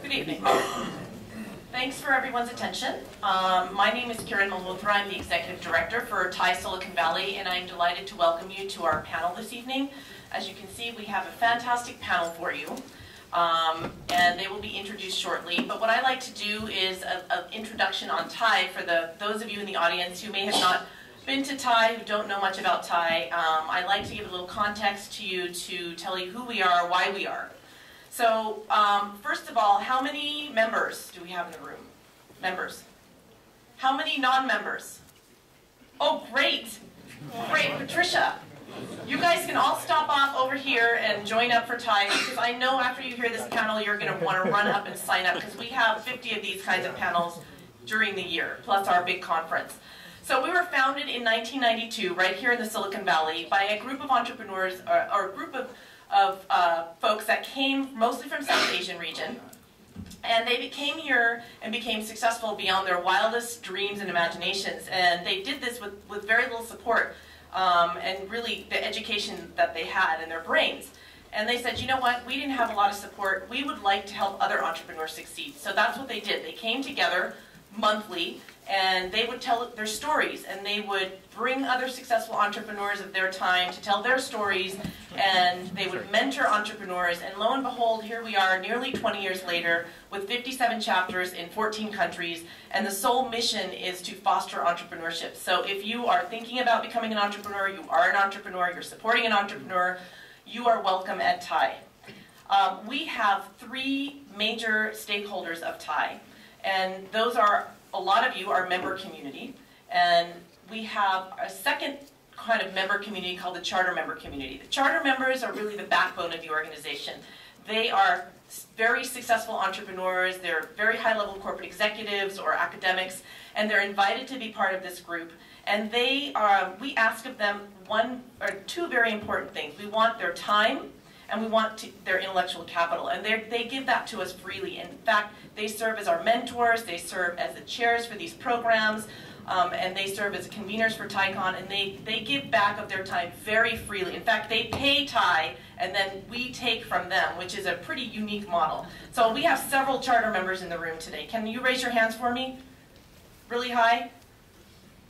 Good evening. Thanks for everyone's attention. My name is Kiran Malhotra. I'm the Executive Director for TiE Silicon Valley, and I'm delighted to welcome you to our panel this evening. As you can see, we have a fantastic panel for you, and they will be introduced shortly. But what I like to do is an introduction on TiE for those of you in the audience who may have not been to TiE, who don't know much about TiE. I like to give a little context to you to tell you who we are, why we are. So, first of all, how many members do we have in the room? Members. How many non-members? Oh, great. Great, Patricia. You guys can all stop off over here and join up for TiE, because I know after you hear this panel, you're going to want to run up and sign up, because we have 50 of these kinds of panels during the year, plus our big conference. So we were founded in 1992, right here in the Silicon Valley, by a group of entrepreneurs, or a group of folks that came mostly from South Asian region, and they came here and became successful beyond their wildest dreams and imaginations, and they did this with very little support and really the education that they had in their brains. And they said, you know what, we didn't have a lot of support, we would like to help other entrepreneurs succeed. So that's what they did. They came together monthly, and they would tell their stories, and they would bring other successful entrepreneurs of their time to tell their stories, and they would mentor entrepreneurs, and lo and behold, here we are nearly 20 years later with 57 chapters in 14 countries, and the sole mission is to foster entrepreneurship. So if you are thinking about becoming an entrepreneur, you are an entrepreneur, you're supporting an entrepreneur, you are welcome at TiE. We have three major stakeholders of TiE, and those are, a lot of you are member community, and we have a second kind of member community called the charter member community. The charter members are really the backbone of the organization. They are very successful entrepreneurs, they're very high-level corporate executives or academics, and they're invited to be part of this group. And we ask of them one or two very important things. We want their time, and we want their intellectual capital, and they give that to us freely. In fact, they serve as our mentors, they serve as the chairs for these programs, and they serve as conveners for TiECon, and they give back of their time very freely. In fact, they pay TiE, and then we take from them, which is a pretty unique model. So we have several charter members in the room today. Can you raise your hands for me? Really high?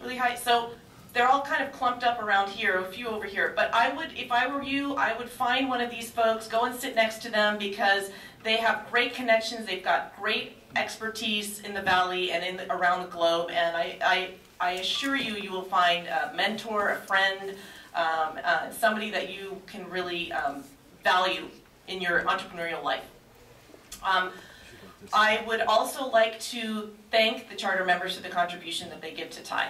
Really high? So they're all kind of clumped up around here, a few over here. But I would, if I were you, I would find one of these folks, go and sit next to them, because they have great connections, they've got great expertise in the Valley and around the globe, and I assure you, you will find a mentor, a friend, somebody that you can really value in your entrepreneurial life. I would also like to thank the charter members for the contribution that they give to TiE.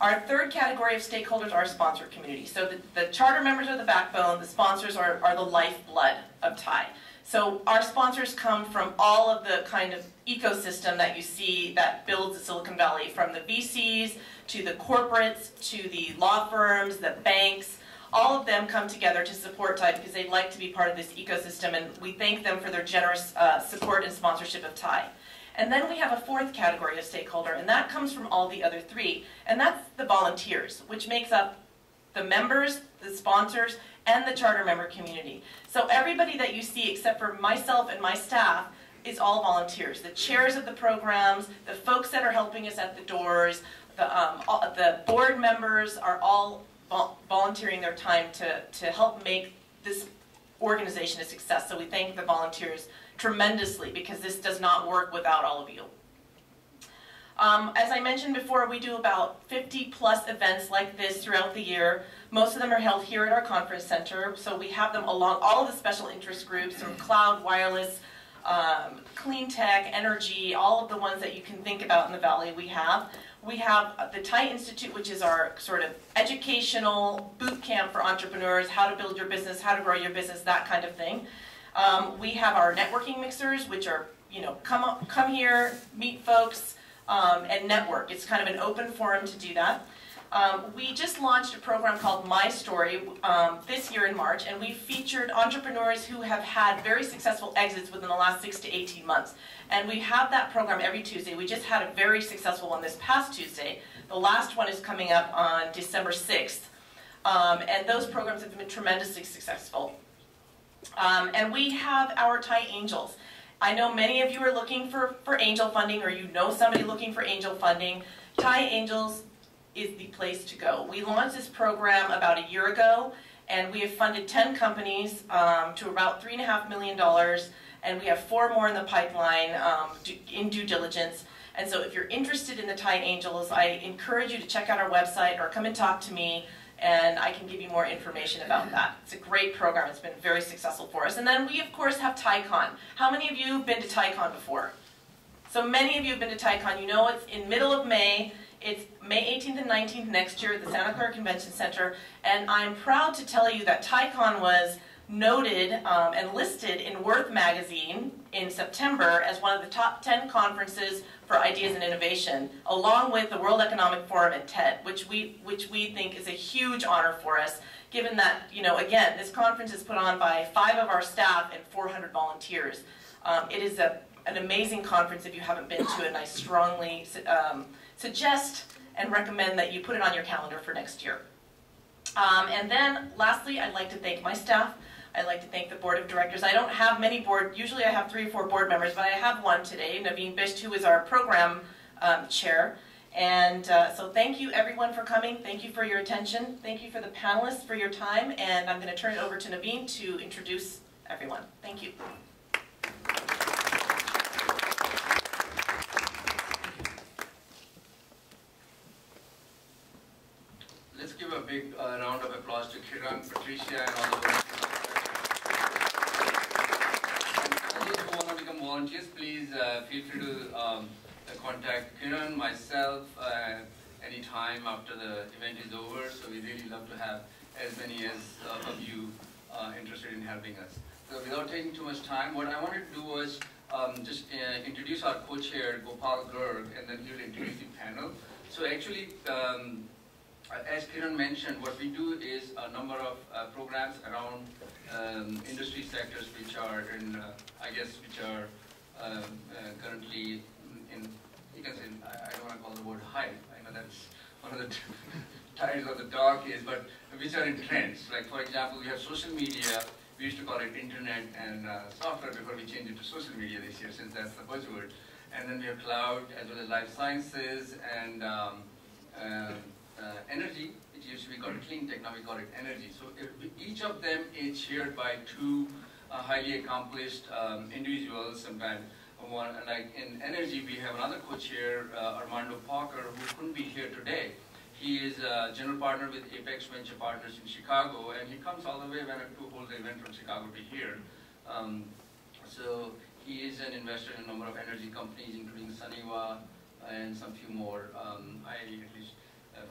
Our third category of stakeholders are sponsor community. So the charter members are the backbone, the sponsors are the lifeblood of TiE. So our sponsors come from all of the kind of ecosystem that you see that builds the Silicon Valley, from the VCs to the corporates to the law firms, the banks. All of them come together to support TiE because they'd like to be part of this ecosystem, and we thank them for their generous support and sponsorship of TiE. And then we have a fourth category of stakeholder, and that comes from all the other three, and that's the volunteers, which makes up the members, the sponsors, and the charter member community. So everybody that you see, except for myself and my staff, is all volunteers. The chairs of the programs, the folks that are helping us at the doors, the board members are all volunteering their time to help make this organization a success. So we thank the volunteers tremendously, because this does not work without all of you. As I mentioned before, we do about 50+ events like this throughout the year. Most of them are held here at our conference center, so we have them along all of the special interest groups, from cloud, wireless, Cleantech, energy, all of the ones that you can think about in the Valley we have. We have the TiE Institute, which is our sort of educational boot camp for entrepreneurs, how to build your business, how to grow your business, that kind of thing. We have our networking mixers, which are, you know, come here, meet folks, and network. It's kind of an open forum to do that. We just launched a program called My Story this year in March, and we featured entrepreneurs who have had very successful exits within the last 6 to 18 months. And we have that program every Tuesday. We just had a very successful one this past Tuesday. The last one is coming up on December 6th. And those programs have been tremendously successful. And we have our TiE Angels. I know many of you are looking for angel funding, or you know somebody looking for angel funding. TiE Angels is the place to go. We launched this program about a year ago, and we have funded 10 companies to about $3.5 million, and we have 4 more in the pipeline in due diligence. And so if you're interested in the TiE Angels, I encourage you to check out our website or come and talk to me, and I can give you more information about that. It's a great program. It's been very successful for us. And then we, of course, have TiECon. How many of you have been to TiECon before? So many of you have been to TiECon. You know it's in middle of May. It's May 18th and 19th next year at the Santa Clara Convention Center. And I'm proud to tell you that TiECon was noted and listed in Worth magazine in September as one of the top 10 conferences for ideas and innovation, along with the World Economic Forum and TED, which we think is a huge honor for us, given that, you know, again, this conference is put on by 5 of our staff and 400 volunteers. It is an amazing conference if you haven't been to it, and I strongly suggest and recommend that you put it on your calendar for next year. And then, lastly, I'd like to thank my staff. I'd like to thank the board of directors. I don't have many usually I have 3 or 4 board members, but I have one today, Naveen Bisht, who is our program chair. And so thank you everyone for coming. Thank you for your attention. Thank you for the panelists for your time. And I'm going to turn it over to Naveen to introduce everyone. Thank you. Let's give a big round of applause to Kiran, Patricia, and all the volunteers. And those who want to become volunteers, please feel free to contact Kiran, myself, anytime after the event is over. So we really love to have as many of you interested in helping us. So without taking too much time, what I wanted to do was just introduce our co-chair, Gopal Garg, and then he'll introduce the panel. So actually, as Kiran mentioned, what we do is a number of programs around industry sectors which are in, which are currently in, you can say, I don't want to call the word hype. I know that's one of the titles of the talk is, but which are in trends. Like, for example, we have social media. We used to call it internet and software before we changed it to social media this year, since that's the buzzword. And then we have cloud, as well as life sciences, and energy. It used to be called Cleantech, now we call it energy. So each of them is chaired by 2 highly accomplished individuals. Sometimes, like in energy, we have another co-chair, Armando Parker, who couldn't be here today. He is a general partner with Apex Venture Partners in Chicago, and he comes all the way to hold the event from Chicago to here. So he is an investor in a number of energy companies, including Suniva and some few more.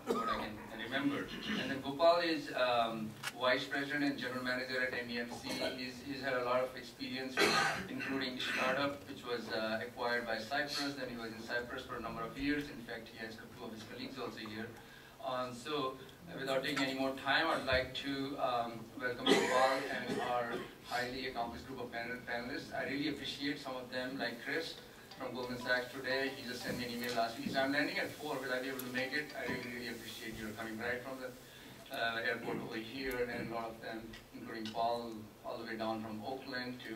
What I can remember. And then Gopal is Vice President and General Manager at MEMC. He's had a lot of experience, including startup, which was acquired by Cyprus. Then he was in Cyprus for a number of years. In fact, he has 2 of his colleagues also here. So without taking any more time, I'd like to welcome Gopal and our highly accomplished group of panelists. I really appreciate some of them, like Chris from Goldman Sachs today. He just sent me an email last week. He said, I'm landing at 4, will I be able to make it? I really appreciate your coming right from the airport over here, and a lot of them, including Paul, all the way down from Oakland to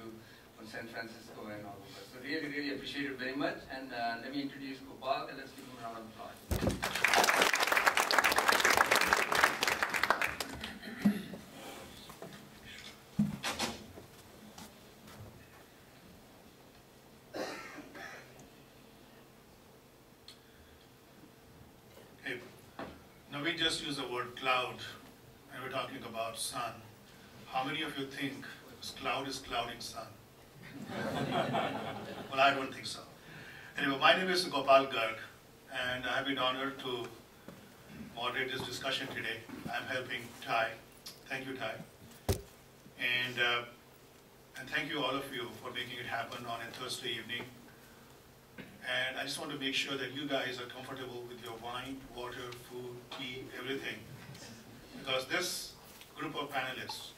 from San Francisco and all over. So really appreciate it very much. And let me introduce Gopal, and let's give him a round of applause. We just use the word cloud, and we're talking about sun. How many of you think cloud is clouding sun? Well, I don't think so. Anyway, my name is Gopal Garg, and I have been honored to moderate this discussion today. I'm helping TiE. Thank you, TiE. And thank you, all of you, for making it happen on a Thursday evening. And I just want to make sure that you guys are comfortable with your wine, water, food, tea, everything. Because this group of panelists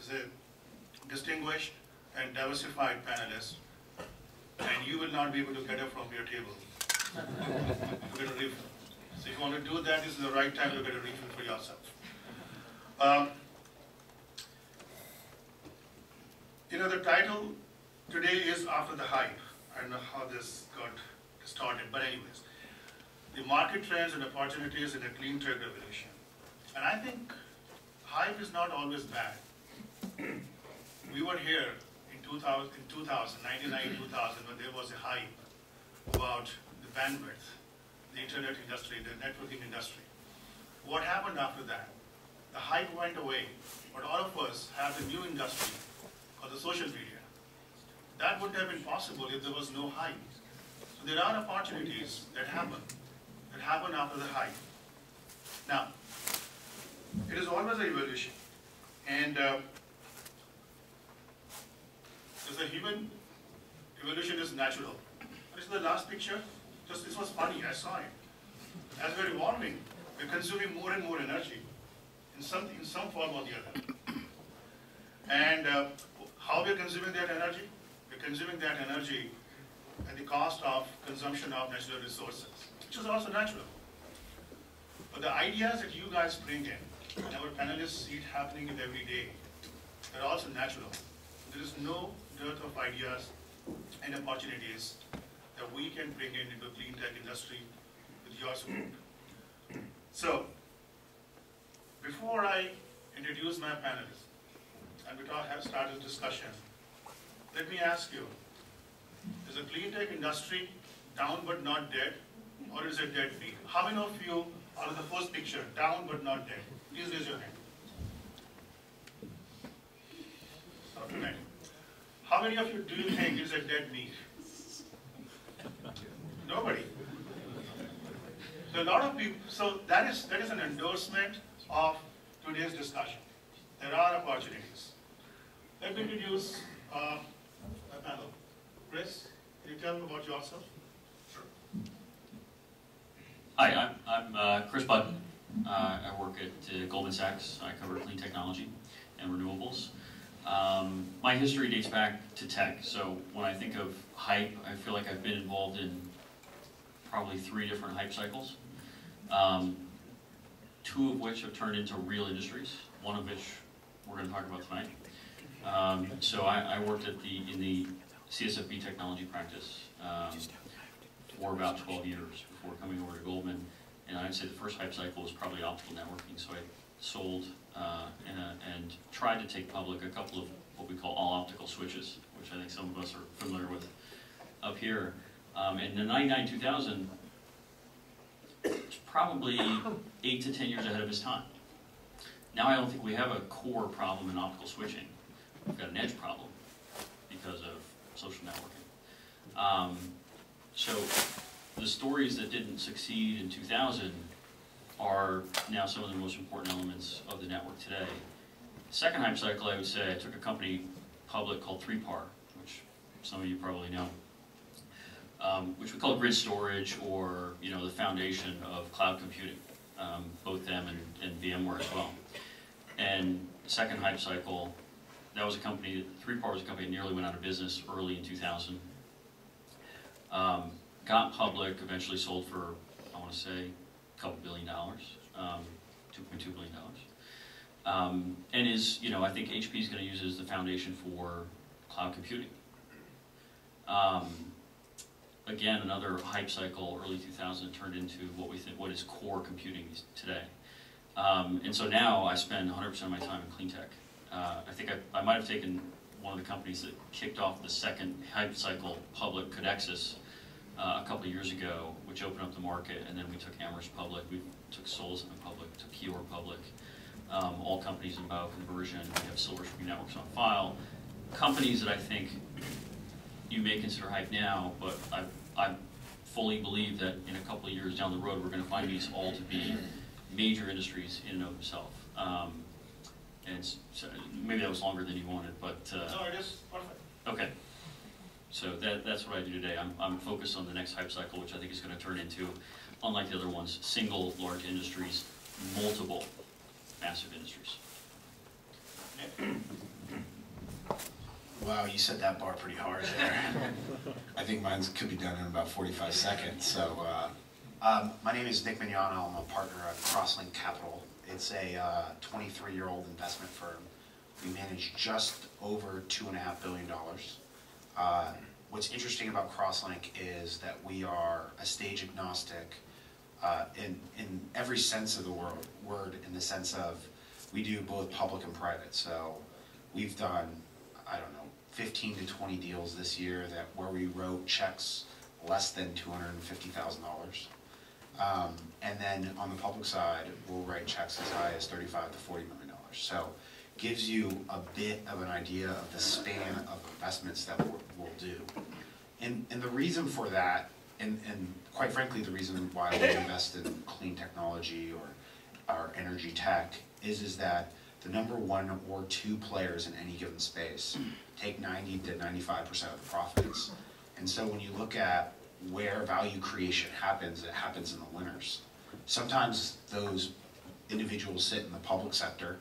is a distinguished and diversified panelists, and you will not be able to get up from your table to get a refill. So if you want to do that, this is the right time to get a refill for yourself. You know, the title today is after the hype. I don't know how this got started, but anyways, the market trends and opportunities in the clean tech revolution. And I think hype is not always bad. We were here in 2000, 99, 2000, when there was a hype about the bandwidth, the internet industry, the networking industry. What happened after that? The hype went away, but all of us have the new industry called the social media. That wouldn't have been possible if there was no hype. So there are opportunities that happen after the hype. Now, it is always an evolution, and the human evolution is natural. This is the last picture. Just this was funny. I saw it. As we're evolving, we're consuming more and more energy in some form or the other. And how we're consuming that energy? We're consuming that energy at the cost of consumption of natural resources, which is also natural. But the ideas that you guys bring in, and our panelists see it happening in every day, they're also natural. There is no dearth of ideas and opportunities that we can bring in into the clean tech industry with your support. So, before I introduce my panelists, and we start this discussion, let me ask you, is the clean tech industry down but not dead, or is it dead meat? How many of you are in the first picture, down but not dead? Please raise your hand. Okay. How many of you do you think is a dead meat? Nobody. So a lot of people, so that is an endorsement of today's discussion. There are opportunities. Let me introduce my panel. Chris, can you tell me about yourself? Sure. Hi, I'm Chris Button. I work at Goldman Sachs. I cover clean technology and renewables. My history dates back to tech, so when I think of hype, I feel like I've been involved in probably 3 different hype cycles, 2 of which have turned into real industries, one of which we're going to talk about tonight. So I worked in the CSFB technology practice for about 12 years before coming over to Goldman, and I'd say the first hype cycle was probably optical networking, so I sold and tried to take public a couple of what we call all-optical switches, which I think some of us are familiar with up here. And in 99-2000, it's probably 8 to 10 years ahead of its time. Now I don't think we have a core problem in optical switching. We've got an edge problem because of social networking. So the stories that didn't succeed in 2000 are now some of the most important elements of the network today. Second hype cycle, I would say, I took a company public called 3PAR, which some of you probably know, which we call grid storage, or the foundation of cloud computing, both them and VMware as well. And second hype cycle, that was a company, 3PAR was a company that nearly went out of business early in 2000. Got public, eventually sold for, I want to say, a couple $2 billion, $2.2 billion. And is, I think HP is going to use it as the foundation for cloud computing. Again, another hype cycle, early 2000, turned into what is core computing today. And so now I spend 100% of my time in clean tech. I think I might have taken one of the companies that kicked off the second hype cycle public, Codexis, a couple of years ago, which opened up the market, and then we took Amherst public, we took Solus public, took Kior public, all companies in bioconversion. We have Silver Spring Networks on file. Companies that I think you may consider hype now, but I fully believe that in a couple of years down the road, we're going to find these all to be major industries in and of themselves. And so maybe that was longer than you wanted, but no, it is perfect. Okay. So that's what I do today. I'm focused on the next hype cycle, which I think is going to turn into, unlike the other ones, single large industries, multiple massive industries. Wow, you set that bar pretty hard there. I think mine could be done in about 45 seconds. So, my name is Nick Mignano. I'm a partner at Crosslink Capital. It's a 23-year-old investment firm. We manage just over $2.5 billion. What's interesting about Crosslink is that we are a stage agnostic in every sense of the word, in the sense of we do both public and private. So we've done, I don't know, 15 to 20 deals this year where we wrote checks less than $250,000. And then on the public side, we'll write checks as high as $35 to $40 million. So gives you a bit of an idea of the span of investments that we'll do. And the reason for that, and quite frankly the reason why we invest in clean technology or energy tech is that the number 1 or 2 players in any given space take 90 to 95% of the profits. And so when you look at where value creation happens, it happens in the winners. Sometimes those individuals sit in the public sector.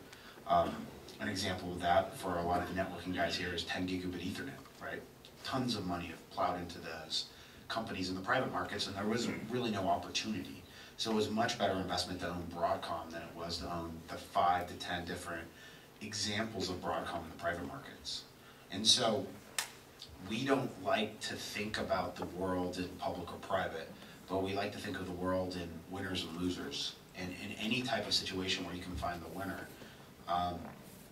An example of that for a lot of the networking guys here is 10 gigabit Ethernet, right? Tons of money have plowed into those companies in the private markets, and there was really no opportunity. So it was a much better investment to own Broadcom than it was to own the 5 to 10 different examples of Broadcom in the private markets. And so we don't like to think about the world in public or private, but we like to think of the world in winners and losers. And in any type of situation where you can find the winner,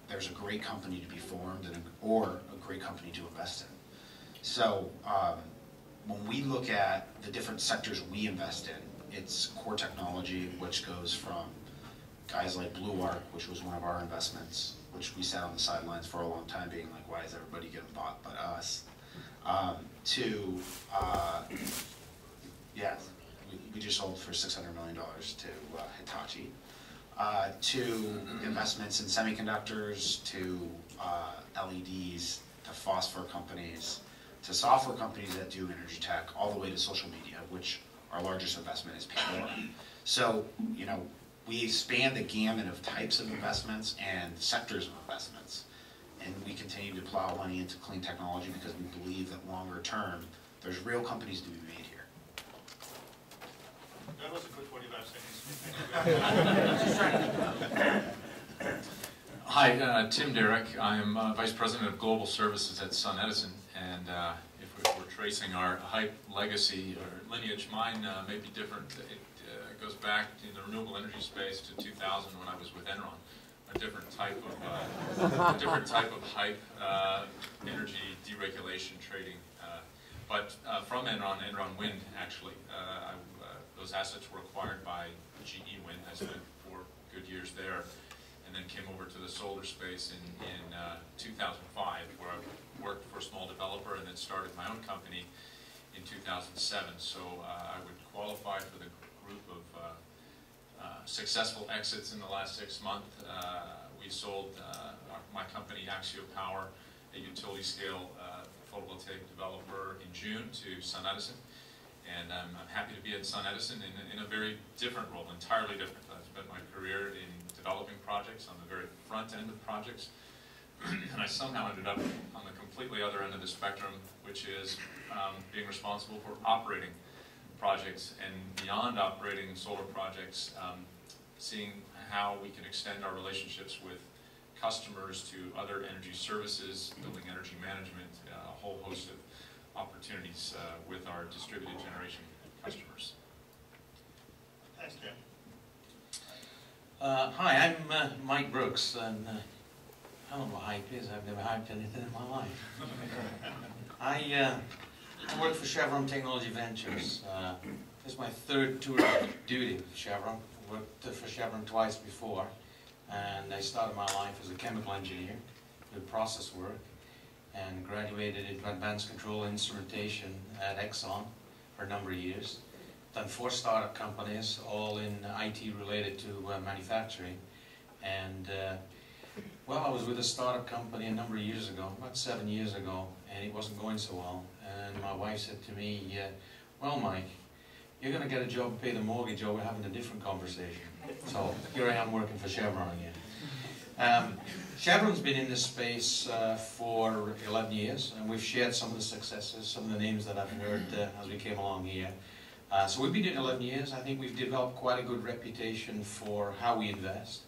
there's a great company to be formed or a great company to invest in. So when we look at the different sectors we invest in, it's core technology, which goes from guys like Blue Arc, which was one of our investments, which we sat on the sidelines for a long time being like, why is everybody getting bought but us? We just sold for $600 million to Hitachi. To investments in semiconductors, to LEDs, to phosphor companies, to software companies that do energy tech, all the way to social media, which our largest investment is Pandora. So, you know, we span the gamut of types of investments and sectors of investments. And we continue to plow money into clean technology because we believe that longer term, there's real companies to be made here. That was a good 45 seconds. Hi, Tim Derrick. I'm Vice President of Global Services at SunEdison, and if we're tracing our hype legacy or lineage, mine may be different. It goes back in the renewable energy space to 2000 when I was with Enron. A different type of hype, energy deregulation trading. But from Enron Wind actually, those assets were acquired by GE Wind. I spent 4 good years there, and then came over to the solar space in 2005, where I worked for a small developer, and then started my own company in 2007. So I would qualify for the group of successful exits in the last 6 months. We sold my company, Axio Power, a utility-scale photovoltaic developer, in June to SunEdison. And I'm happy to be at SunEdison in a very different role, entirely different. I've spent my career in developing projects on the very front end of projects. And I somehow ended up on the completely other end of the spectrum, which is being responsible for operating projects, and beyond operating solar projects, seeing how we can extend our relationships with customers to other energy services, building energy management, a whole host of opportunities with our distributed generation customers. Thanks, Tim. Hi, I'm Mike Brooks, and I don't know what hype is. I've never hyped anything in my life. I work for Chevron Technology Ventures. This is my 3rd tour of duty with Chevron. I worked for Chevron twice before, and I started my life as a chemical engineer, did process work, and graduated into advanced control instrumentation at Exxon for a number of years. Done 4 startup companies, all in IT related to manufacturing. And well, I was with a startup company a number of years ago, about 7 years ago, and it wasn't going so well. And my wife said to me, well, Mike, you're going to get a job and pay the mortgage, or we're having a different conversation. So here I am working for Chevron again. Chevron's been in this space for 11 years, and we've shared some of the successes, some of the names that I've heard as we came along here. So we've been doing 11 years. I think we've developed quite a good reputation for how we invest.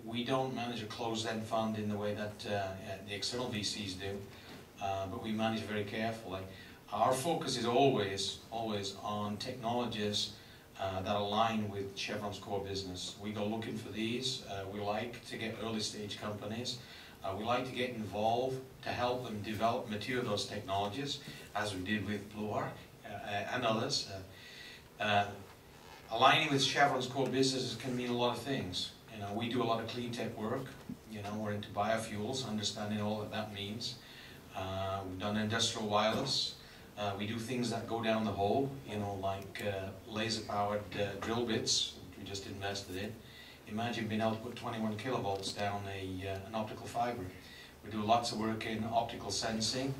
We don't manage a closed-end fund in the way that the external VCs do. but we manage very carefully. Our focus is always on technologies that align with Chevron's core business. We go looking for these. We like to get early stage companies. We like to get involved to help them develop, mature those technologies, as we did with Blue Arc and others. Aligning with Chevron's core business can mean a lot of things. You know, we do a lot of Cleantech work. You know, we're into biofuels, understanding all that that means. We've done industrial wireless. We do things that go down the hole, you know, like laser-powered drill bits, which we just invested in. Imagine being able to put 21 kilovolts down an optical fiber. We do lots of work in optical sensing.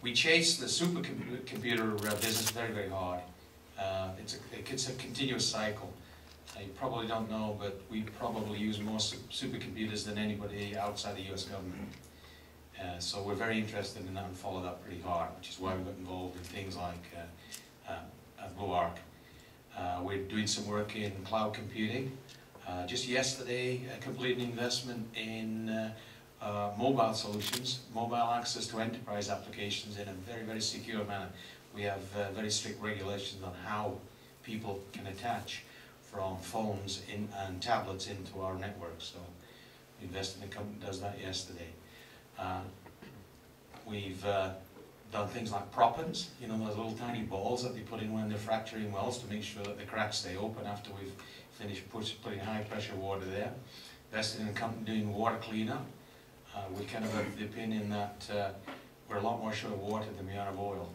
We chase the supercomputer business very, very hard. It's a continuous cycle. You probably don't know, but we probably use more supercomputers than anybody outside the US government. So we're very interested in that and follow that pretty hard, which is why we got involved in things like Blue Arc. We're doing some work in cloud computing. Just yesterday, completed an investment in mobile solutions, mobile access to enterprise applications in a very, very secure manner. We have very strict regulations on how people can attach from phones and tablets into our network. So we invested in a company that does that yesterday. We've done things like proppants, you know, those little tiny balls that they put in when they're fracturing wells to make sure that the cracks stay open after we've finished putting high pressure water there. Invested in a company doing water cleanup. We kind of have the opinion that we're a lot more short of water than we are of oil.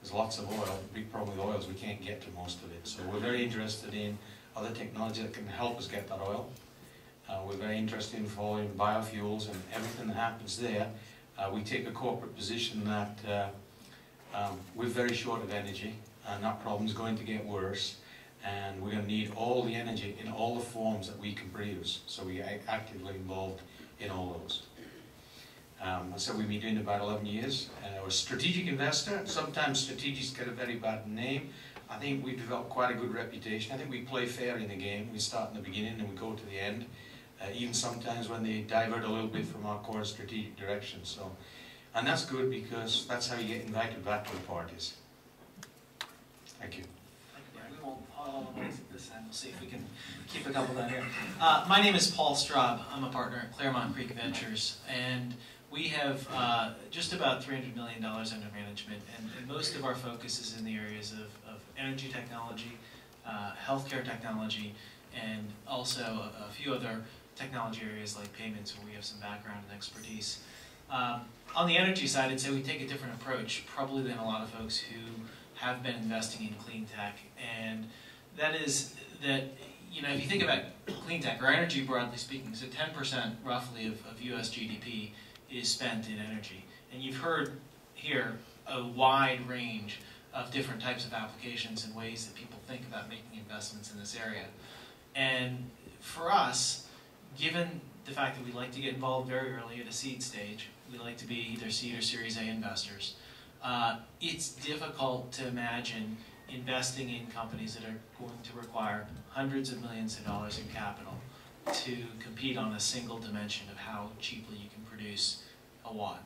There's lots of oil. The big problem with oil is we can't get to most of it. So we're very interested in other technology that can help us get that oil. We're very interested in following biofuels and everything that happens there. We take a corporate position that we're very short of energy and that problem's going to get worse, and we're going to need all the energy in all the forms that we can produce. So we are actively involved in all those. So we've been doing it about 11 years. We're a strategic investor. Sometimes strategics get a very bad name. I think we've developed quite a good reputation. I think we play fair in the game. We start in the beginning and we go to the end. Even sometimes when they divert a little bit from our core strategic direction. So, and that's good because that's how you get invited back to the parties. Thank you. We won't all the way this time. We'll see if we can keep a couple down here. My name is Paul Straub. I'm a partner at Claremont Creek Ventures, and we have just about $300 million under management, and most of our focus is in the areas of energy technology, healthcare technology, and also a few other technology areas like payments where we have some background and expertise. On the energy side, I'd say we take a different approach probably than a lot of folks who have been investing in clean tech, and that is that, you know, if you think about clean tech or energy broadly speaking, so 10% roughly of US GDP is spent in energy. And you've heard here a wide range of different types of applications and ways that people think about making investments in this area. And for us, given the fact that we like to get involved very early at a seed stage, we like to be either seed or Series A investors, it's difficult to imagine investing in companies that are going to require hundreds of millions of dollars in capital to compete on a single dimension of how cheaply you can produce a watt.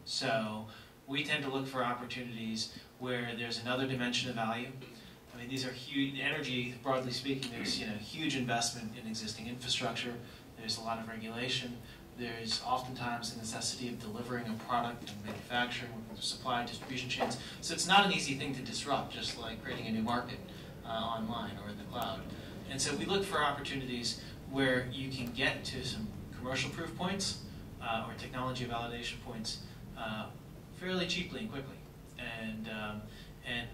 So we tend to look for opportunities where there's another dimension of value. I mean, these are huge, energy, broadly speaking, there's, you know, huge investment in existing infrastructure, there's a lot of regulation, there's oftentimes the necessity of delivering a product and manufacturing, supply, distribution chains. So it's not an easy thing to disrupt, just like creating a new market online or in the cloud. And so we look for opportunities where you can get to some commercial proof points or technology validation points fairly cheaply and quickly. And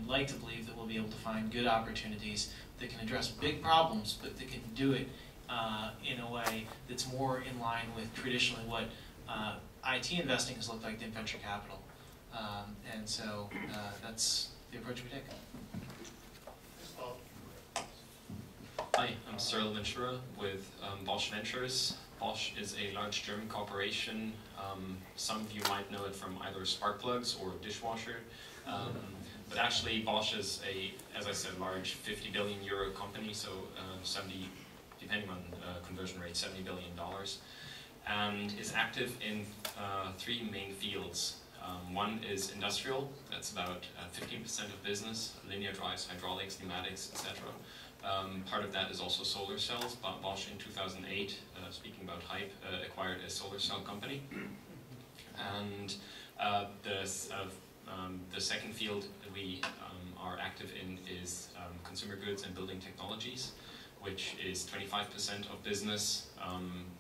like to believe that we'll be able to find good opportunities that can address big problems, but that can do it in a way that's more in line with traditionally what IT investing has looked like in venture capital. And so that's the approach we take. Hi, I'm Cyril Ventura with Bosch Ventures. Bosch is a large German corporation. Some of you might know it from either spark plugs or dishwasher. But actually Bosch is a, as I said, large 50 billion euro company, so 70, depending on conversion rate, $70 billion, and is active in three main fields. One is industrial, that's about 15% of business, linear drives, hydraulics, pneumatics, etc. Part of that is also solar cells. Bosch in 2008, speaking about hype, acquired a solar cell company. And the second field we are active in is consumer goods and building technologies, which is 25% of business.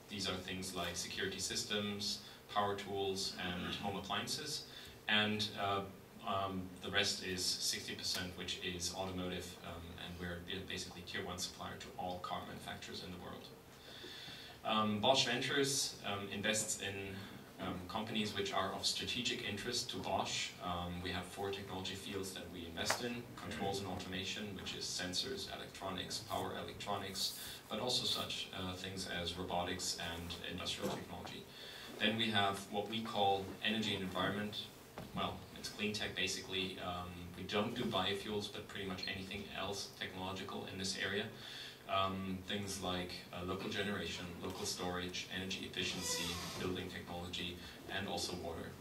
These are things like security systems, power tools, and home appliances. And the rest is 60%, which is automotive, and we're basically tier 1 supplier to all car manufacturers in the world. Bosch Ventures invests in companies which are of strategic interest to Bosch. We have 4 technology fields that we invest in: controls and automation, which is sensors, electronics, power electronics, but also such things as robotics and industrial technology. Then we have what we call energy and environment. Well, it's Cleantech basically. We don't do biofuels, but pretty much anything else technological in this area. Things like local generation, local storage, energy efficiency, building technology, and also water.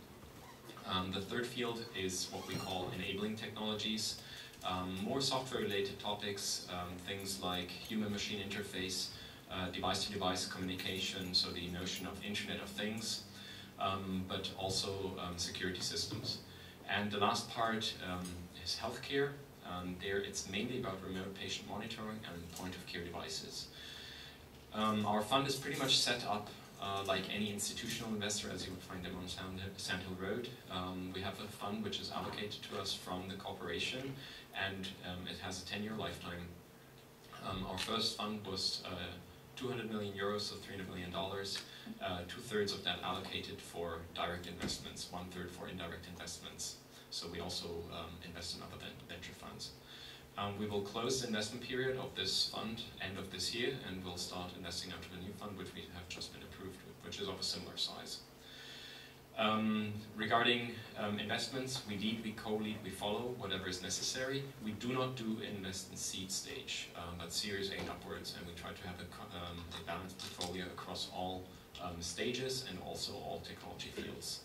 The third field is what we call enabling technologies. More software-related topics, things like human-machine interface, device-to-device communication, so the notion of Internet of Things, but also security systems. And the last part is healthcare. There it's mainly about remote patient monitoring and point-of-care devices. Our fund is pretty much set up like any institutional investor, as you would find them on Sand Hill Road. We have a fund which is allocated to us from the corporation, and it has a 10-year lifetime. Our first fund was 200 million euros, so $300 million. 2/3 of that allocated for direct investments, 1/3 for indirect investments. So we also invest in other venture funds. We will close the investment period of this fund end of this year, and we'll start investing into a new fund which we have just been approved with, which is of a similar size. Regarding investments, we lead, we co-lead, we follow, whatever is necessary. We do not do invest in seed stage, but Series A upwards, and we try to have a balanced portfolio across all stages and also all technology fields.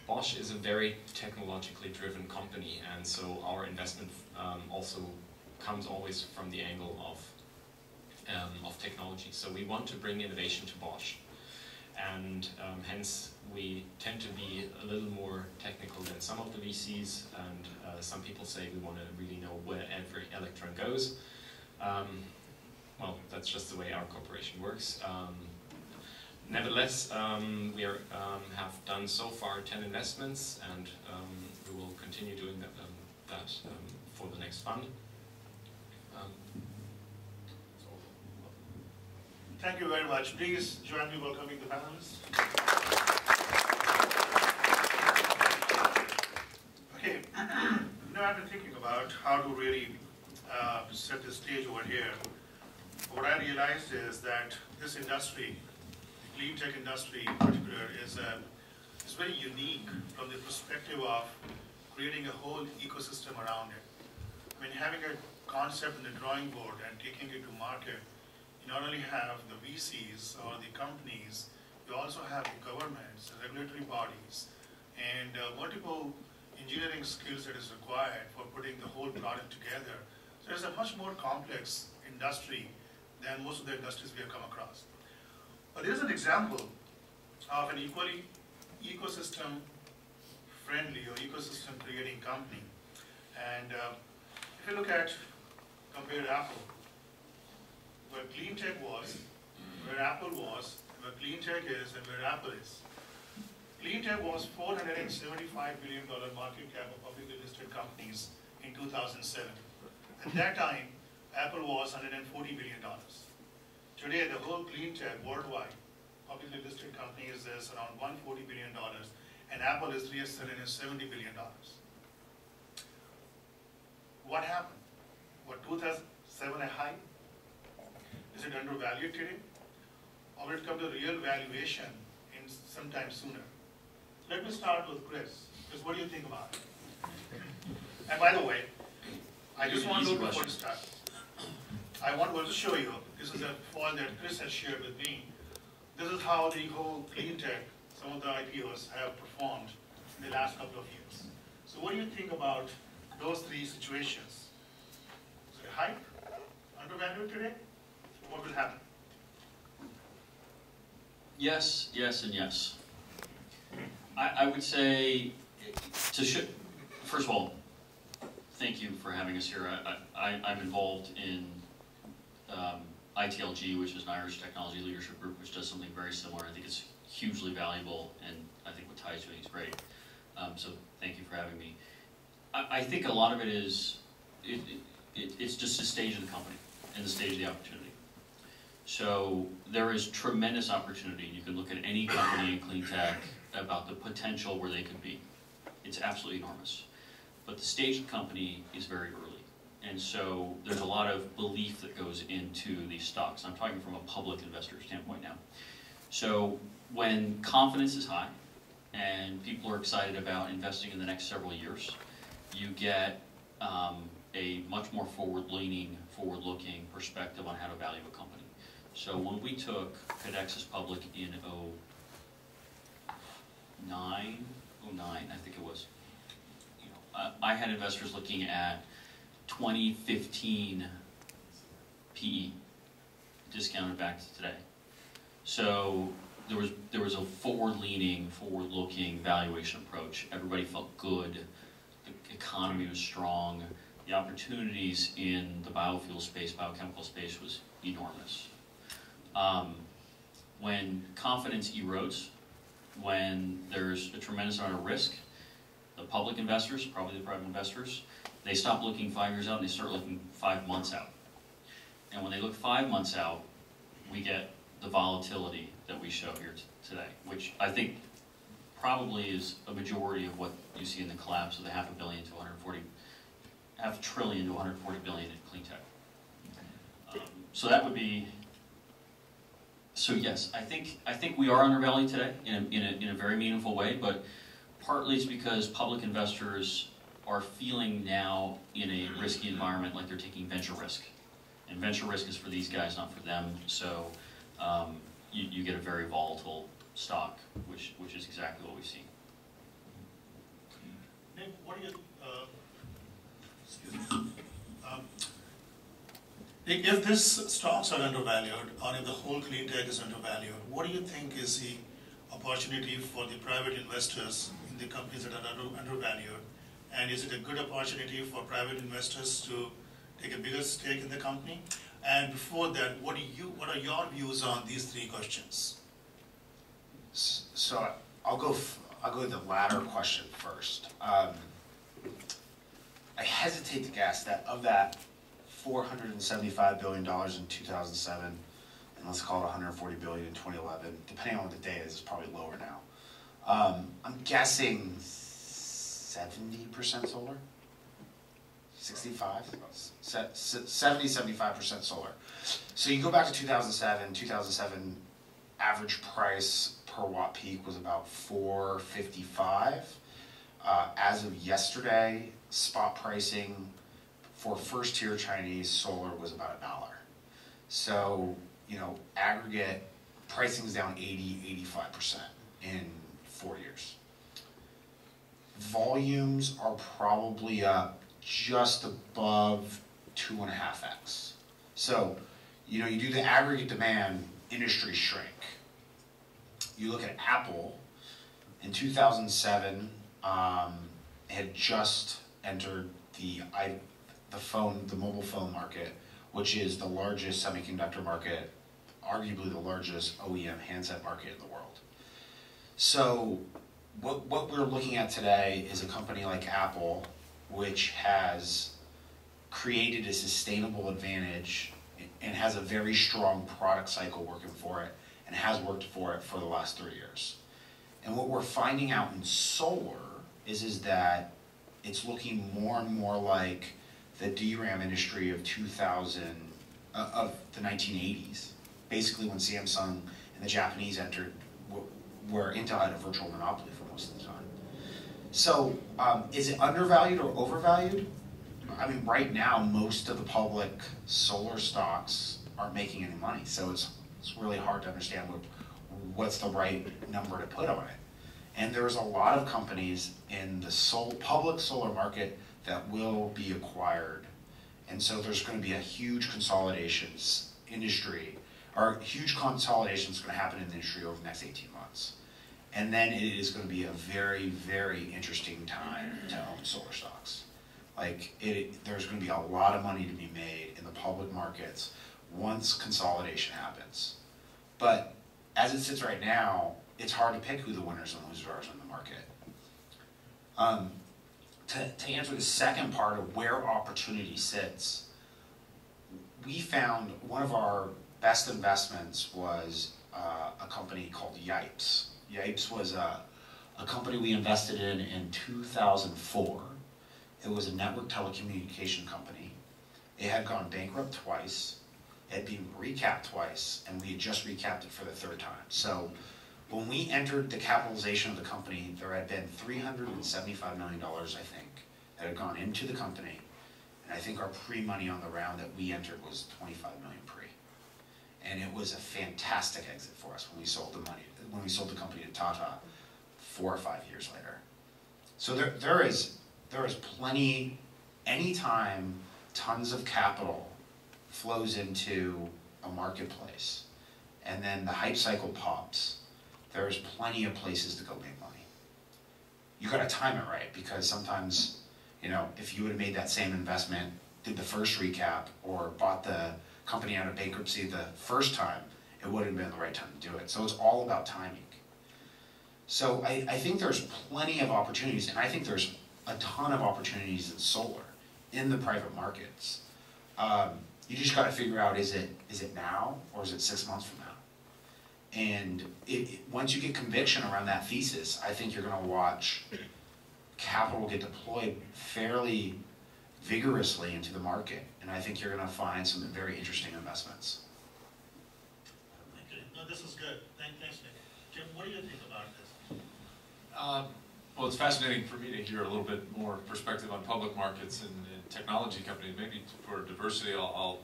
Bosch is a very technologically driven company, and so our investment also comes always from the angle of technology. So we want to bring innovation to Bosch, and hence we tend to be a little more technical than some of the VCs, and some people say we want to really know where every electron goes. Well, that's just the way our corporation works. Nevertheless, we have done so far 10 investments, and we will continue doing that for the next fund. Thank you very much. Please join me welcoming the panelists. Okay, I've been thinking about how to really set the stage over here. What I realized is that this industry, the clean tech industry in particular, is very unique from the perspective of creating a whole ecosystem around it. I mean, having a concept on the drawing board and taking it to market, you not only have the VCs or the companies, you also have the governments, the regulatory bodies, and multiple engineering skills that is required for putting the whole product together. So it's a much more complex industry than most of the industries we have come across. But there's an example of an equally ecosystem-friendly or ecosystem-creating company. And if you look at, compare Apple, where Cleantech was, where Apple was, where Cleantech is, and where Apple is. Cleantech was $475 billion market cap of publicly listed companies in 2007. At that time, Apple was $140 billion. Today, the whole Cleantech worldwide publicly listed companies is around $140 billion, and Apple is $370 billion. What happened? What, 2007 a high? Is it undervalued today? Or will it come to real valuation in sometime sooner? Let me start with Chris. Chris, what do you think about it? And by the way, I just want to, before to start, I want to show you, this is a file that Chris has shared with me. This is how the whole Cleantech some of the IPOs have performed in the last couple of years. So what do you think about those three situations? Is it hype, undervalued today? What will happen? Yes, yes, and yes. I would say, first of all, thank you for having us here. I'm involved in ITLG, which is an Irish technology leadership group, which does something very similar. I think it's hugely valuable, and I think what TiE is doing is great. So thank you for having me. I think a lot of it is, it's just the stage of the company and the stage of the opportunity. So there is tremendous opportunity. You can look at any company in clean tech about the potential where they could be. It's absolutely enormous. But the stage of the company is very early. And so there's a lot of belief that goes into these stocks. I'm talking from a public investor standpoint now. So when confidence is high and people are excited about investing in the next several years, you get a much more forward-leaning, forward-looking perspective on how to value a company. So when we took Codexis public in 09, I think it was, I had investors looking at 2015 PE, discounted back to today. So there was a forward-leaning, forward-looking valuation approach. Everybody felt good. The economy was strong. The opportunities in the biofuel space, biochemical space was enormous. When confidence erodes, when there's a tremendous amount of risk, the public investors, probably the private investors, they stop looking 5 years out and they start looking 5 months out. And when they look 5 months out, we get the volatility that we show here today, which I think probably is a majority of what you see in the collapse of the half trillion to 140 billion in clean tech. So that would be. So yes, I think we are undervalued today in a very meaningful way, but partly it's because public investors are feeling now in a risky environment like they're taking venture risk. And venture risk is for these guys, not for them. So you get a very volatile stock, which is exactly what we've seen. Nick, what are your, excuse me. If these stocks are undervalued, or if the whole clean tech is undervalued, what do you think is the opportunity for the private investors in the companies that are undervalued? And is it a good opportunity for private investors to take a bigger stake in the company? And before that, what are your views on these three questions? So I'll go to the latter question first. I hesitate to guess that of that $475 billion in 2007, and let's call it $140 billion in 2011, depending on what the day is, it's probably lower now. I'm guessing 70% solar? 65? 70, 75% solar. So you go back to 2007 average price per watt peak was about $455. As of yesterday, spot pricing for first tier Chinese solar was about $1. So, aggregate pricing is down 80-85% in 4 years. Volumes are probably up just above 2.5x. So, you do the aggregate demand, industry shrink. You look at Apple, in 2007, had just entered the mobile phone market, which is the largest semiconductor market, arguably the largest OEM handset market in the world. So what we're looking at today is a company like Apple, which has created a sustainable advantage and has a very strong product cycle working for it, and has worked for it for the last 3 years. And what we're finding out in solar is that it's looking more and more like the DRAM industry of of the 1980s, basically when Samsung and the Japanese entered, where Intel had a virtual monopoly for most of the time. So is it undervalued or overvalued? I mean, right now, most of the public solar stocks aren't making any money, so it's really hard to understand what's the right number to put on it. And there's a lot of companies in the public solar market that will be acquired. And so there's going to be a huge consolidations industry, or huge consolidation is going to happen in the industry over the next 18 months. And then it is going to be a very, very interesting time to own solar stocks. Like, there's going to be a lot of money to be made in the public markets once consolidation happens. But as it sits right now, it's hard to pick who the winners and losers are in the market. To answer the second part of where opportunity sits, we found one of our best investments was a company called Yipes. Yipes was a company we invested in 2004. It was a network telecommunication company. It had gone bankrupt twice. It had been recapped twice, and we had just recapped it for the third time. So when we entered the capitalization of the company, there had been $375 million, I think, that had gone into the company. And I think our pre-money on the round that we entered was $25 million pre. And it was a fantastic exit for us when we sold the company to Tata 4 or 5 years later. So there is plenty, anytime tons of capital flows into a marketplace and then the hype cycle pops, there's plenty of places to go make money. You gotta time it right, because sometimes, you know, if you would have made that same investment, did the first recap, or bought the company out of bankruptcy the first time, it wouldn't have been the right time to do it. So it's all about timing. So I think there's plenty of opportunities, and I think there's a ton of opportunities in solar, in the private markets. You just got to figure out, is it now, or is it 6 months from now? And once you get conviction around that thesis, I think you're going to watch capital get deployed fairly vigorously into the market, and I think you're going to find some very interesting investments. Okay, no, this is good. Thanks, Nick. Jim, what do you think about this? Well, it's fascinating for me to hear a little bit more perspective on public markets and technology companies. Maybe for diversity, I'll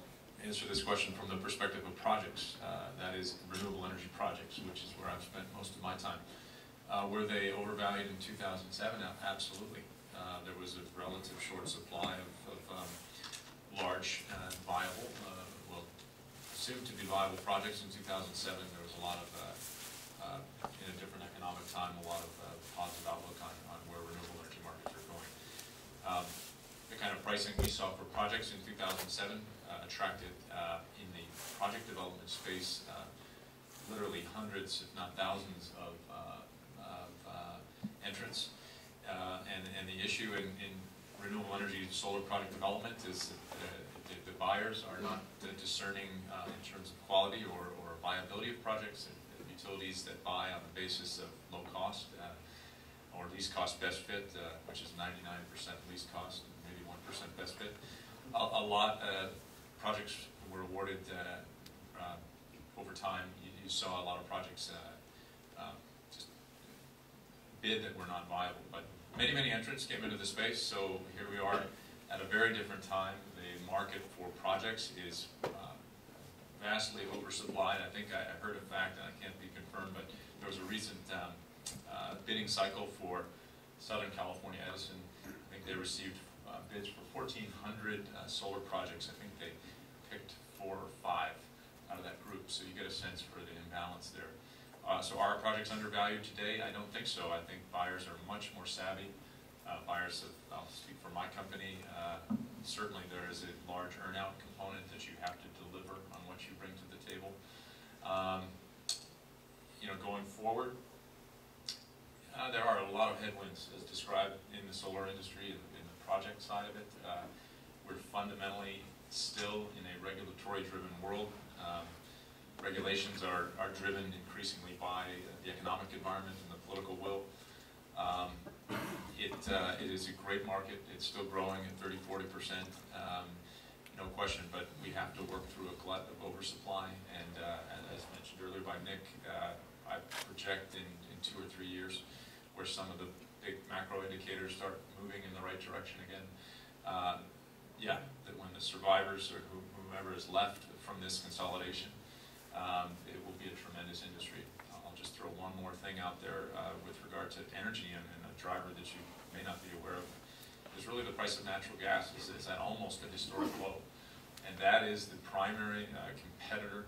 answer this question from the perspective of projects. That is renewable energy projects, which is where I've spent most of my time. Were they overvalued in 2007? Absolutely. There was a relative short supply of large and viable, well, soon to be viable projects in 2007. There was a lot of, in a different economic time, a lot of positive outlook on where renewable energy markets are going. The kind of pricing we saw for projects in 2007 attracted, in the project development space, literally hundreds, if not thousands, of entrants. And the issue in renewable energy solar product development is that the buyers are not discerning in terms of quality or viability of projects. And utilities that buy on the basis of low cost or least cost best fit, which is 99% least cost, and maybe 1% best fit. A lot of projects were awarded over time. You saw a lot of projects just bid that were not viable, but many entrants came into the space. So here we are at a very different time. The market for projects is vastly oversupplied. I think I heard a fact, and I can't be confirmed, but there was a recent bidding cycle for Southern California Edison. I think they received bids for 1,400 solar projects. I think they picked 4 or 5 out of that group, so you get a sense for the imbalance there. So are projects undervalued today? I don't think so. I think buyers are much more savvy. Buyers of, I'll speak for my company, certainly there is a large earn-out component that you have to deliver on what you bring to the table. You know, going forward, there are a lot of headwinds as described in the solar industry, in the project side of it. We're fundamentally still in a regulatory-driven world. Regulations are driven increasingly by the economic environment and the political will. It is a great market. It's still growing at 30–40%, no question, but we have to work through a glut of oversupply, and as mentioned earlier by Nick, I project in 2 or 3 years where some of the big macro indicators start moving in the right direction again. Yeah, that when the survivors or whomever is left from this consolidation, it will be a tremendous industry. I'll just throw one more thing out there with regard to energy and a driver that you may not be aware of. Is really the price of natural gas is at almost a historic low. And that is the primary competitor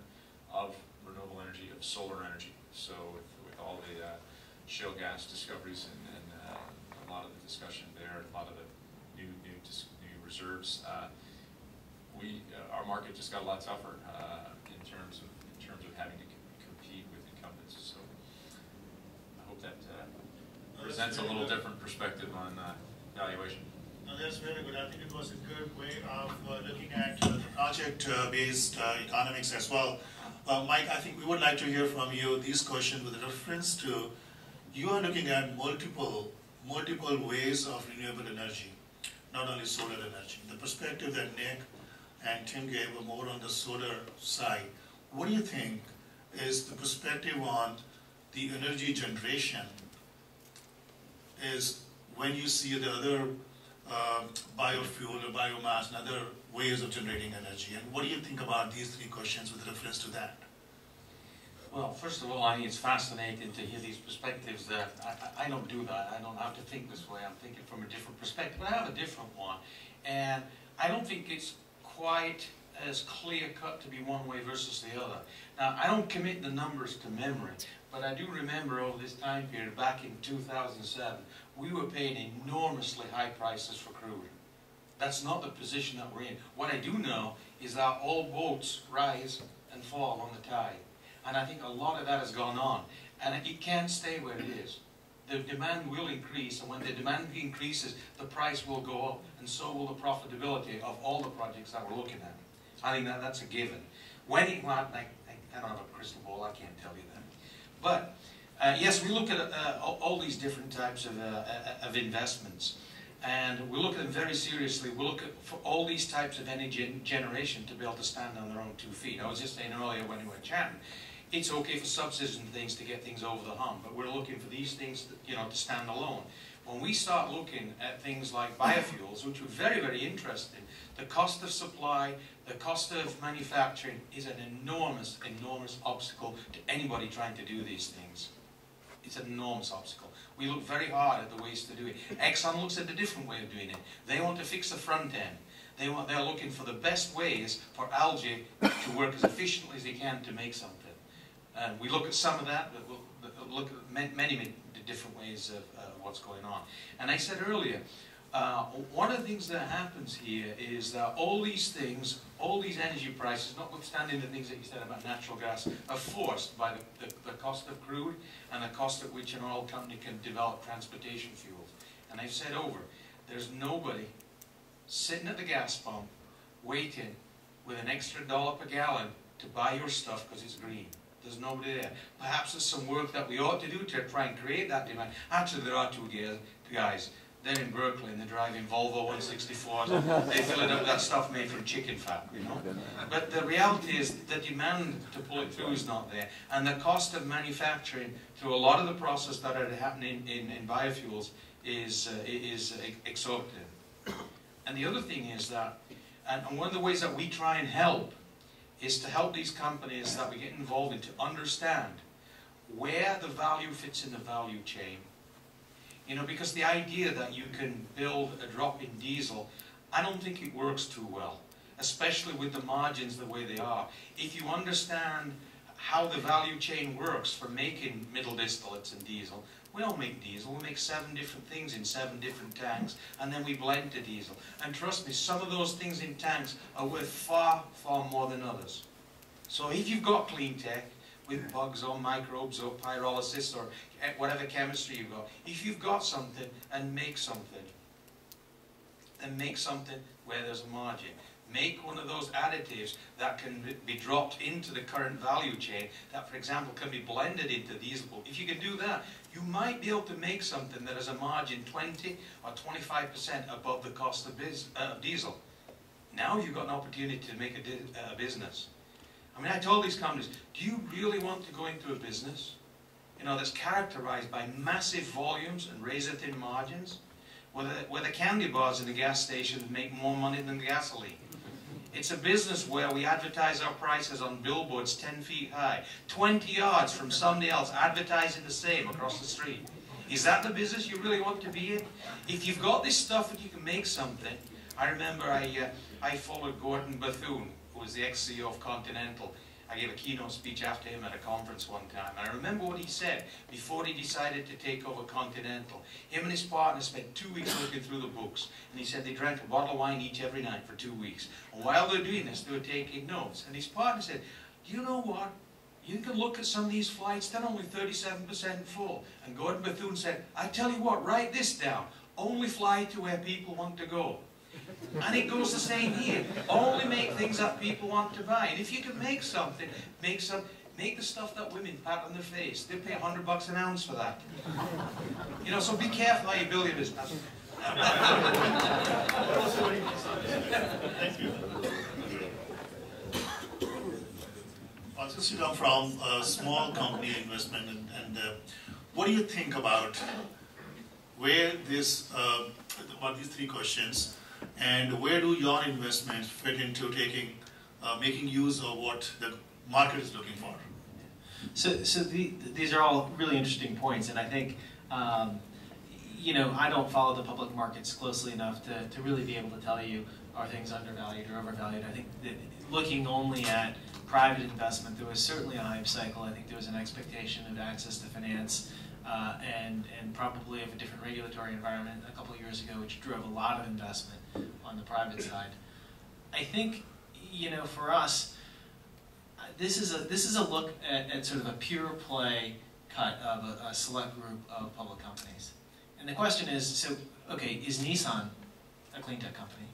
of renewable energy, of solar energy. So with all the shale gas discoveries and a lot of the discussion there, a lot of the new reserves, our market just got a lot tougher in terms of having to compete with incumbents. So I hope that presents a little different perspective on valuation. No, that's very good. I think it was a good way of looking at the project-based economics as well. Mike, I think we would like to hear from you these questions with reference to, you are looking at multiple ways of renewable energy, not only solar energy. The perspective that Nick and Tim gave were more on the solar side. What do you think is the perspective on the energy generation is when you see the other biofuel or biomass and other ways of generating energy? And what do you think about these three questions with reference to that? Well, first of all, I think it's fascinating to hear these perspectives that I don't do that. I don't have to think this way. I'm thinking from a different perspective. But I have a different one. And I don't think it's quite as clear-cut to be one way versus the other. Now, I don't commit the numbers to memory, but I do remember over this time period, back in 2007, we were paying enormously high prices for crude. That's not the position that we're in. What I do know is that all boats rise and fall on the tide. And I think a lot of that has gone on. And it can't stay where it is. The demand will increase, and when the demand increases, the price will go up, and so will the profitability of all the projects that we're looking at. I think that's a given. When it might, I don't have a crystal ball, I can't tell you that. But yes, we look at all these different types of investments, and we look at them very seriously. We look at for all these types of energy generation to be able to stand on their own 2 feet. I was just saying earlier when we were chatting, it's okay for subsidies and things to get things over the hump, but we're looking for these things, to stand alone. When we start looking at things like biofuels, which are very, very interesting, the cost of supply, the cost of manufacturing is an enormous, enormous obstacle to anybody trying to do these things. It's an enormous obstacle. We look very hard at the ways to do it. Exxon looks at a different way of doing it. They want to fix the front end. They're looking for the best ways for algae to work as efficiently as they can to make something. And we look at some of that, but we'll look at many different ways of what's going on. And I said earlier, one of the things that happens here is that all these things, all these energy prices, notwithstanding the things that you said about natural gas, are forced by the cost of crude and the cost at which an oil company can develop transportation fuels. And I've said there's nobody sitting at the gas pump waiting with an extra $1 per gallon to buy your stuff because it's green. There's nobody there. Perhaps there's some work that we ought to do to try and create that demand. Actually, there are two guys. They're in Berkeley and they're driving Volvo 164s. They fill it up with that stuff made from chicken fat, But the reality is the demand to pull it through is not there. And the cost of manufacturing through a lot of the process that are happening in biofuels is exorbitant. And the other thing is that, and one of the ways that we try and help is to help these companies that we get involved in to understand where the value fits in the value chain. Because the idea that you can build a drop in diesel, I don't think it works too well, especially with the margins the way they are. If you understand how the value chain works for making middle distillates in diesel, we don't make diesel, we make 7 different things in 7 different tanks, and then we blend to diesel. And trust me, some of those things in tanks are worth far, far more than others. So if you've got Cleantech, with bugs or microbes or pyrolysis or whatever chemistry you've got, if you've got something and make something, then make something where there's a margin. Make one of those additives that can be dropped into the current value chain that, for example, can be blended into diesel. If you can do that, you might be able to make something that has a margin 20 or 25% above the cost of diesel. Now you've got an opportunity to make a business. I mean, I told these companies, do you really want to go into a business, that's characterized by massive volumes and razor-thin margins, where the candy bars in the gas stations make more money than the gasoline? It's a business where we advertise our prices on billboards 10 feet high, 20 yards from somebody else advertising the same across the street. Is that the business you really want to be in? If you've got this stuff and you can make something, I remember I followed Gordon Bethune, who was the ex-CEO of Continental. I gave a keynote speech after him at a conference one time. And I remember what he said before he decided to take over Continental. Him and his partner spent 2 weeks looking through the books. And he said they drank a bottle of wine each every night for 2 weeks. And while they're doing this, they were taking notes. And his partner said, "Do you know what? You can look at some of these flights, they're only 37% full." And Gordon Bethune said, "I tell you what, write this down. Only fly to where people want to go." And it goes the same here. Only make things that people want to buy. And if you can make something, make the stuff that women pat on their face. They pay $100 an ounce for that. You know, so be careful how you build your business. Thank you. Also, sit down from a small company investment, and what do you think about where this, about these three questions, and where do your investments fit into making use of what the market is looking for? So these are all really interesting points, and I think, you know, I don't follow the public markets closely enough to really be able to tell you are things undervalued or overvalued. I think that looking only at private investment, there was certainly a hype cycle. I think there was an expectation of access to finance and probably of a different regulatory environment a couple of years ago, which drove a lot of investment on the private side. I think, you know, for us, this is a look at sort of a pure play cut of a select group of public companies. And the question is, so, okay, is Nissan a clean tech company?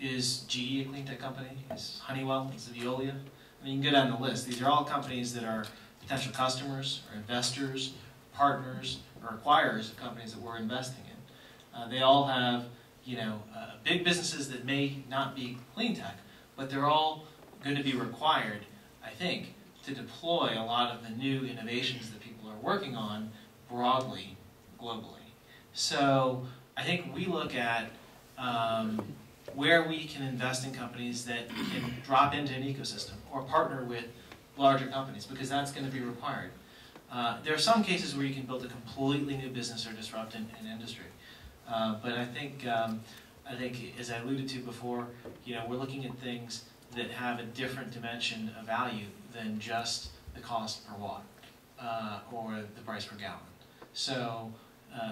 Is GE a clean tech company? Is Honeywell? Is it Veolia? I mean, you can go down the list. These are all companies that are potential customers or investors, partners, or acquirers of companies that we're investing in. They all have, you know, big businesses that may not be clean tech, but they're all going to be required, I think, to deploy a lot of the new innovations that people are working on broadly, globally. So I think we look at where we can invest in companies that can drop into an ecosystem or partner with larger companies, because that's going to be required. There are some cases where you can build a completely new business or disrupt an industry. But I think, as I alluded to before, you know, we're looking at things that have a different dimension of value than just the cost per watt or the price per gallon. So,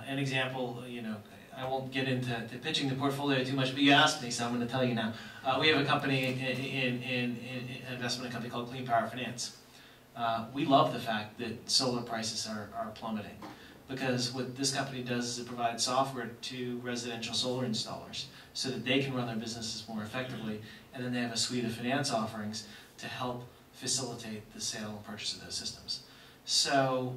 an example, you know, I won't get into pitching the portfolio too much, but you asked me, so I'm going to tell you now. We have a company in investment company called Clean Power Finance. We love the fact that solar prices are plummeting, because what this company does is it provides software to residential solar installers so that they can run their businesses more effectively, and then they have a suite of finance offerings to help facilitate the sale and purchase of those systems. So,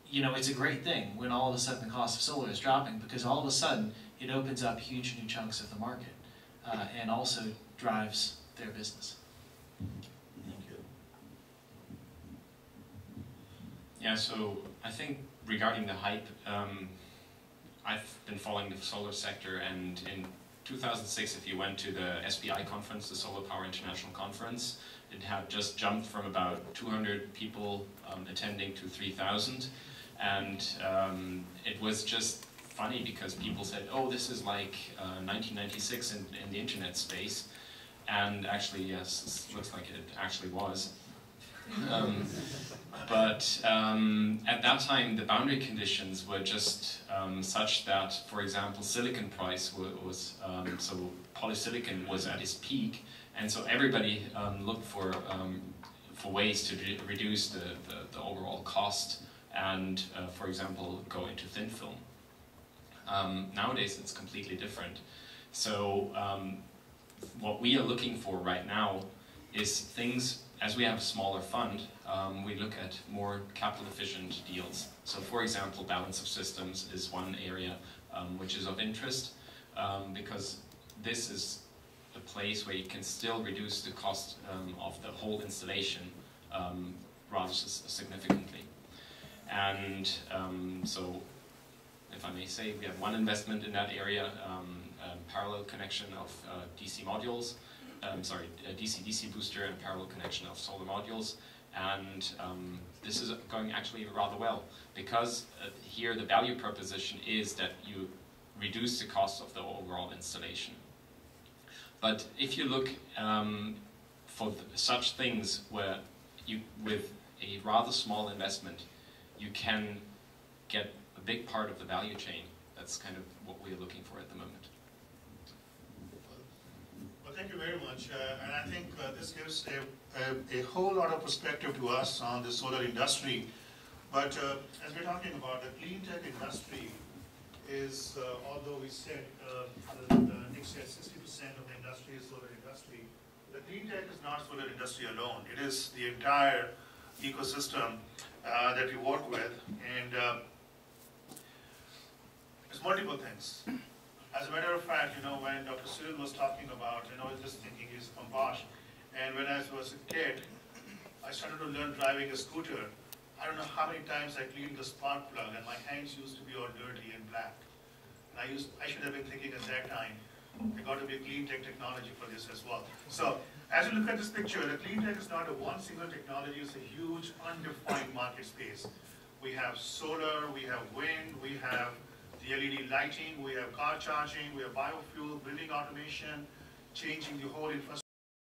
you know, it's a great thing when all of a sudden the cost of solar is dropping, because all of a sudden it opens up huge new chunks of the market and also drives their business. Thank you. Yeah, so I think regarding the hype, I've been following the solar sector, and in 2006, if you went to the SPI conference, the Solar Power International Conference, it had just jumped from about 200 people attending to 3,000. And it was just funny because people said, oh, this is like 1996 in the internet space. And actually, yes, it looks like it actually was. But at that time, the boundary conditions were just such that, for example, silicon price was, so polysilicon was at its peak. And so everybody looked for ways to reduce the overall cost and, for example, go into thin film. Nowadays, it's completely different. So what we are looking for right now is things, as we have a smaller fund, we look at more capital efficient deals. So for example, balance of systems is one area which is of interest, because this is a place where you can still reduce the cost of the whole installation rather significantly. And so, if I may say, we have one investment in that area, parallel connection of DC modules. a DC-DC booster and parallel connection of solar modules. And this is going actually rather well, because here the value proposition is that you reduce the cost of the overall installation. But if you look for such things where you, with a rather small investment, you can get a big part of the value chain. That's kind of what we're looking for at the moment. Well, thank you very much. And I think this gives a whole lot of perspective to us on the solar industry. But as we're talking about the clean tech industry is, although we said, Nick said 60% of the industry is solar industry, the clean tech is not solar industry alone. It is the entire ecosystem that we work with. And there's multiple things. As a matter of fact, when Dr. Cyril was talking about, I was just thinking he's from Bosch. And when I was a kid, I started to learn driving a scooter. I don't know how many times I cleaned the spark plug, and my hands used to be all dirty and black. And I should have been thinking at that time, there got to be a clean tech technology for this as well. So as you look at this picture, the clean tech is not a one single technology, it's a huge undefined market space. We have solar, we have wind, we have the LED lighting, we have car charging, we have biofuel, building automation, changing the whole infrastructure.